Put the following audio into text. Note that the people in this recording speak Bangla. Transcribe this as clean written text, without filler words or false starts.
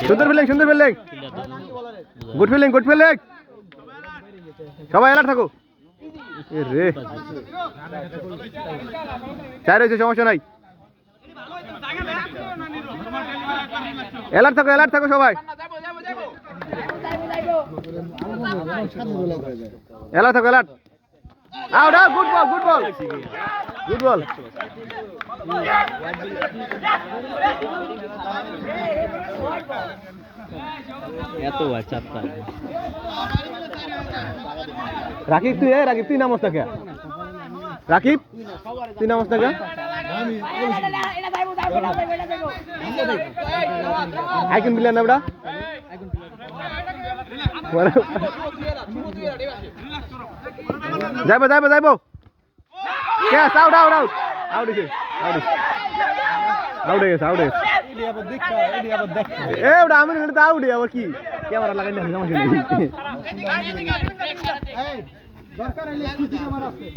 সুন্দর ফিল্ডিং সুন্দর fielding good fielding good fielding সবাই এলার্ট থাকো রে চাই রয়েছে সমস্যা নাই এলার্ট থাকো সবাই এলার্ট থাকো alert out out good ball good ball এত চারটা রাকিব তুই নামস না কে রাকিব তুই নামস না কে আইকন বিলেন না বড়া যাইবো ক্যাচ আউট হয়ে গেছে এ ওটা আমি তো আউট আবার কি ক্যামেরা লাগাই না সমস্যা নেই দরকার হলে কিছু ক্যামেরা আছে